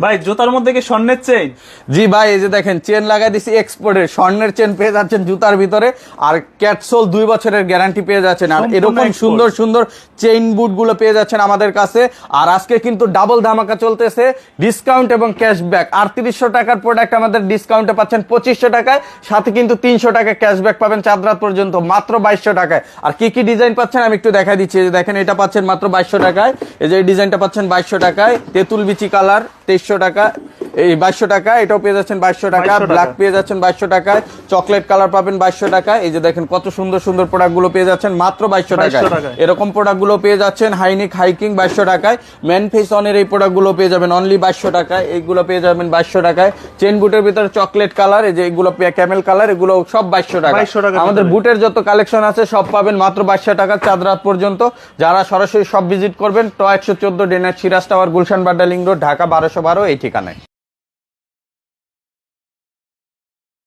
ভাই জুতার মধ্যে কি স্বর্ণের চেইন? জি ভাই, এই যে দেখেন চেন লাগাই দিছি এক্সপোর্টের স্বর্ণের চেন পেয়ে যাচ্ছেন জুতার ভিতরে, আর ক্যাটসোল 2 বছরের গ্যারান্টি পেয়ে যাচ্ছেন, আর এরকম সুন্দর সুন্দর চেইন বুট গুলো পেয়ে যাচ্ছেন আমাদের কাছে। আর আজকে কিন্তু ডাবল ধামাকা চলতেছে, ডিসকাউন্ট এবং ক্যাশব্যাক। 3800 টাকার প্রোডাক্ট আমাদের ডিসকাউন্টে পাচ্ছেন 2500 টাকায়, সাথে কিন্তু 300 টাকা ক্যাশব্যাক পাবেন চাঁদ রাত পর্যন্ত মাত্র 2200 টাকায়। আর কি কি ডিজাইন পাচ্ছেন আমি একটু দেখা দিচ্ছি। এই যে দেখেন এটা পাচ্ছেন মাত্র 2200 টাকায়, এই যে এই ডিজাইনটা পাচ্ছেন 2200 টাকায়, তেঁতুল বিচি কালার 2300 টাকা, এই 2200 টাকা, এটাও পেয়ে যাচ্ছেন 2200 টাকা, ব্ল্যাক পেয়ে যাচ্ছেন 2200 টাকায়, চকলেট কালার পাবেন 2200 টাকায়। এই যে দেখেন কত সুন্দর সুন্দর প্রোডাক্ট গুলো পেয়ে যাচ্ছেন মাত্র 2200 টাকায়। এরকম প্রোডাক্ট গুলো পেয়ে যাচ্ছেন হাইনিক হাইকিং 2200 টাকায়, ম্যান ফেস অনের এই প্রোডাক্ট গুলো পেয়ে যাবেন অনলি 2200 টাকায়, এইগুলো পেয়ে যাবেন 2200 টাকায়। চেন বুটের ভিতরে চকলেট কালার, এই যে এগুলো ক্যামেল কালার, এগুলো সব 2200 টাকা। আমাদের বুটের যত কালেকশন আছে সব পাবেন মাত্র 2200 টাকা চাঁদ রাত পর্যন্ত। যারা সরাসরি সব ভিজিট করবেন ট 114 ডেনার Siraj tower, Gulshan Badda link road, Dhaka 1212 এই ঠিকানায়।